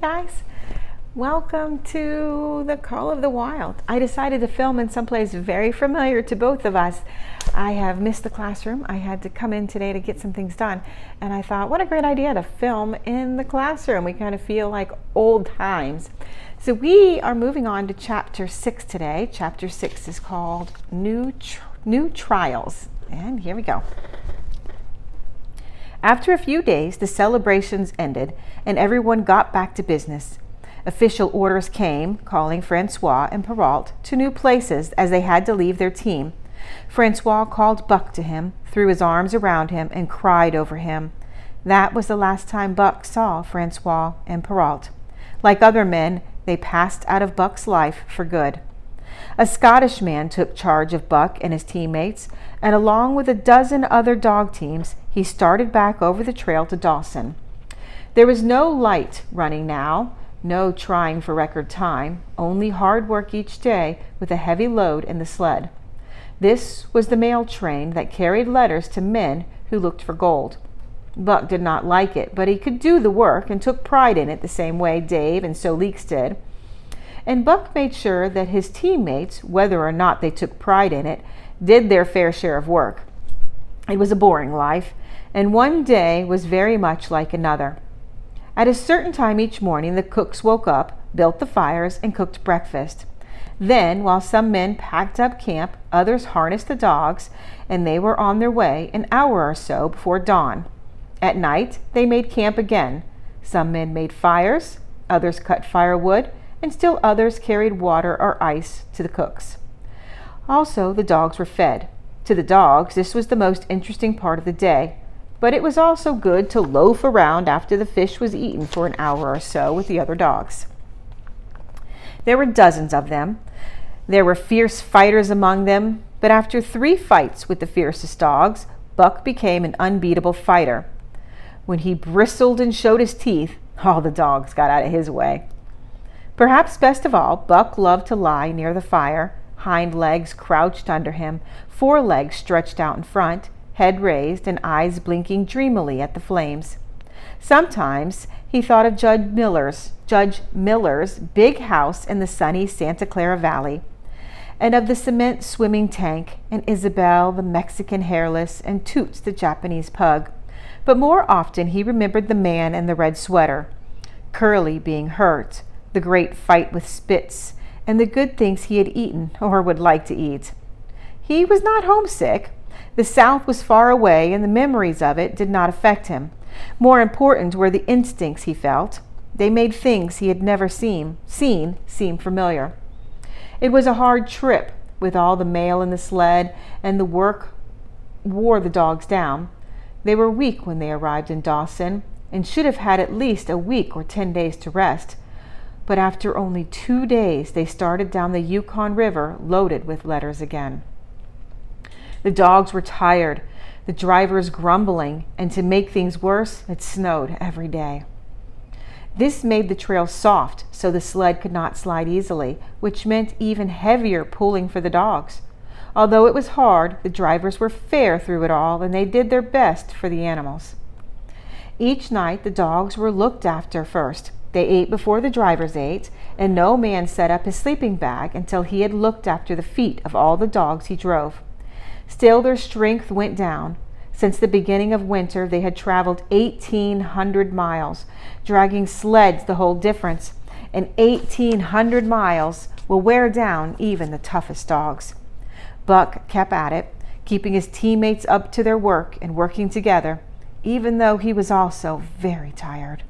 guys. Welcome to the Call of the Wild. I decided to film in someplace very familiar to both of us. I have missed the classroom. I had to come in today to get some things done. And I thought, what a great idea to film in the classroom. We kind of feel like old times. So we are moving on to chapter 6 today. Chapter 6 is called New Trials. And here we go. After a few days, the celebrations ended and everyone got back to business. Official orders came, calling Francois and Perrault to new places as they had to leave their team. Francois called Buck to him, threw his arms around him, and cried over him. That was the last time Buck saw Francois and Perrault. Like other men, they passed out of Buck's life for good. A Scottish man took charge of Buck and his teammates, and along with a dozen other dog teams, he started back over the trail to Dawson. There was no light running now, no trying for record time, only hard work each day with a heavy load in the sled. This was the mail train that carried letters to men who looked for gold. Buck did not like it, but he could do the work and took pride in it the same way Dave and Solix did. And Buck made sure that his teammates, whether or not they took pride in it, did their fair share of work. It was a boring life, and one day was very much like another. At a certain time each morning, the cooks woke up, built the fires, and cooked breakfast. Then, while some men packed up camp, others harnessed the dogs, and they were on their way an hour or so before dawn. At night, they made camp again. Some men made fires, others cut firewood, and still others carried water or ice to the cooks. Also, the dogs were fed. To the dogs, this was the most interesting part of the day. But it was also good to loaf around after the fish was eaten for an hour or so with the other dogs. There were dozens of them. There were fierce fighters among them, but after 3 fights with the fiercest dogs, Buck became an unbeatable fighter. When he bristled and showed his teeth, all the dogs got out of his way. Perhaps best of all, Buck loved to lie near the fire, hind legs crouched under him, forelegs stretched out in front, head raised and eyes blinking dreamily at the flames. Sometimes he thought of Judge Miller's big house in the sunny Santa Clara Valley, and of the cement swimming tank, and Isabel the Mexican hairless, and Toots the Japanese pug. But more often he remembered the man in the red sweater, Curly being hurt, the great fight with Spitz, and the good things he had eaten or would like to eat. He was not homesick. The South was far away, and the memories of it did not affect him. More important were the instincts he felt. They made things he had never seen seem familiar. It was a hard trip, with all the mail in the sled, and the work wore the dogs down. They were weak when they arrived in Dawson, and should have had at least a week or 10 days to rest. But after only 2 days, they started down the Yukon River loaded with letters again. The dogs were tired, the drivers grumbling, and to make things worse, it snowed every day. This made the trail soft so the sled could not slide easily, which meant even heavier pulling for the dogs. Although it was hard, the drivers were fair through it all, and they did their best for the animals. Each night the dogs were looked after first. They ate before the drivers ate, and no man set up his sleeping bag until he had looked after the feet of all the dogs he drove. Still, their strength went down. Since the beginning of winter, they had traveled 1,800 miles, dragging sleds the whole difference, and 1,800 miles will wear down even the toughest dogs. Buck kept at it, keeping his teammates up to their work and working together, even though he was also very tired.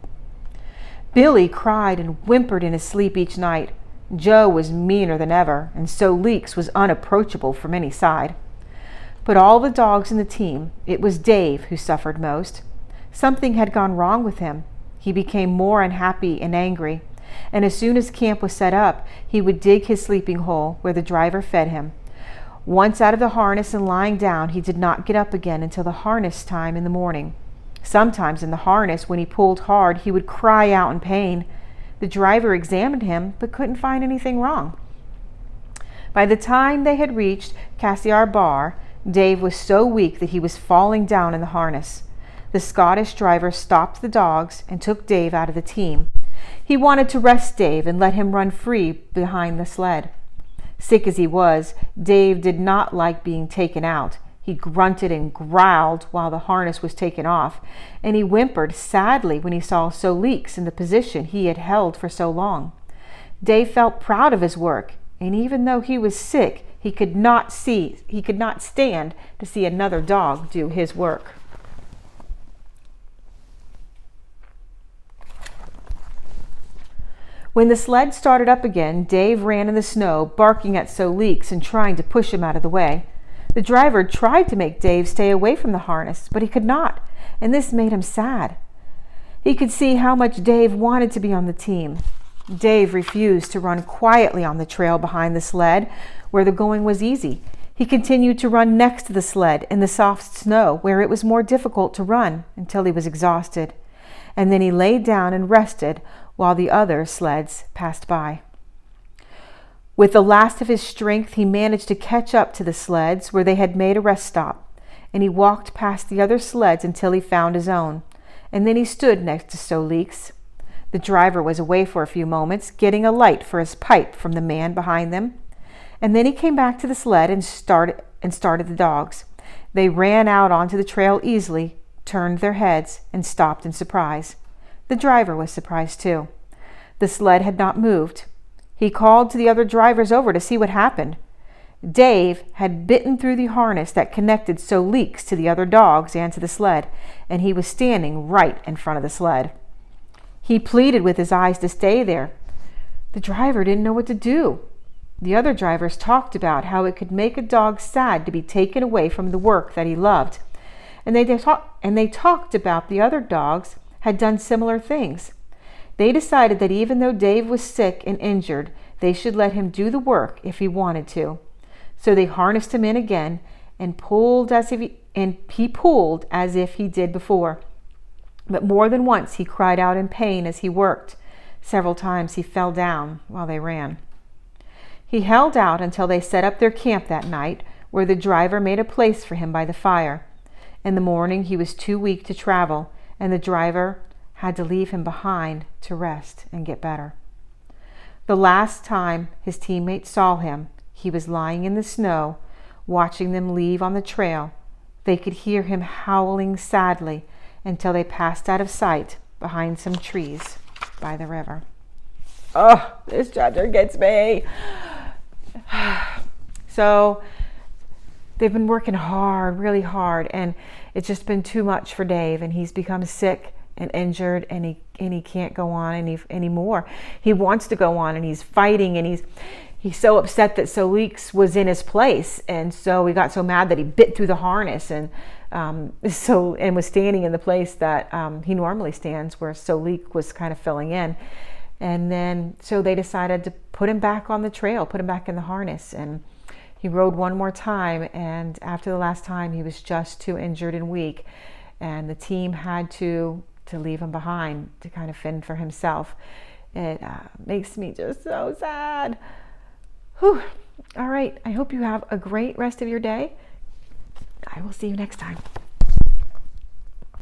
Billy cried and whimpered in his sleep each night. Joe was meaner than ever, and Solix was unapproachable from any side. But all the dogs in the team, it was Dave who suffered most. Something had gone wrong with him. He became more unhappy and angry, and as soon as camp was set up, he would dig his sleeping hole where the driver fed him. Once out of the harness and lying down, he did not get up again until the harness time in the morning. Sometimes in the harness, when he pulled hard, he would cry out in pain. The driver examined him, but couldn't find anything wrong. By the time they had reached Cassiar Bar, Dave was so weak that he was falling down in the harness. The Scottish driver stopped the dogs and took Dave out of the team. He wanted to rest Dave and let him run free behind the sled. Sick as he was, Dave did not like being taken out. He grunted and growled while the harness was taken off, and he whimpered sadly when he saw Solix in the position he had held for so long. Dave felt proud of his work, and even though he was sick, he could not stand to see another dog do his work. When the sled started up again, Dave ran in the snow, barking at Solix and trying to push him out of the way. The driver tried to make Dave stay away from the harness, but he could not, and this made him sad. He could see how much Dave wanted to be on the team. Dave refused to run quietly on the trail behind the sled, where the going was easy. He continued to run next to the sled in the soft snow, where it was more difficult to run, until he was exhausted. And then he lay down and rested while the other sleds passed by. With the last of his strength, he managed to catch up to the sleds where they had made a rest stop, and he walked past the other sleds until he found his own. And then he stood next to Solix. The driver was away for a few moments, getting a light for his pipe from the man behind them. And then he came back to the sled and started the dogs. They ran out onto the trail easily, turned their heads, and stopped in surprise. The driver was surprised too. The sled had not moved. He called to the other drivers over to see what happened. Dave had bitten through the harness that connected Solix to the other dogs and to the sled, and he was standing right in front of the sled. He pleaded with his eyes to stay there. The driver didn't know what to do. The other drivers talked about how it could make a dog sad to be taken away from the work that he loved. And they talked about the other dogs had done similar things. They decided that even though Dave was sick and injured, they should let him do the work if he wanted to. So they harnessed him in again and he pulled as if he did before. But more than once he cried out in pain as he worked. Several times he fell down while they ran. He held out until they set up their camp that night, where the driver made a place for him by the fire. In the morning he was too weak to travel, and the driver had to leave him behind to rest and get better. The last time his teammates saw him, he was lying in the snow, watching them leave on the trail. They could hear him howling sadly until they passed out of sight behind some trees by the river. Oh, this chapter gets me. So they've been working hard, really hard, and it's just been too much for Dave, and he's become sick and injured, and he can't go on anymore. He wants to go on, and he's fighting, and he's so upset that Solix was in his place, and so he got so mad that he bit through the harness and was standing in the place that he normally stands, where Solix was kind of filling in. And then so they decided to put him back on the trail, put him back in the harness, and he rode one more time, and after the last time he was just too injured and weak, and the team had to leave him behind to kind of fend for himself. It makes me just so sad. Whew. All right, I hope you have a great rest of your day. I will see you next time.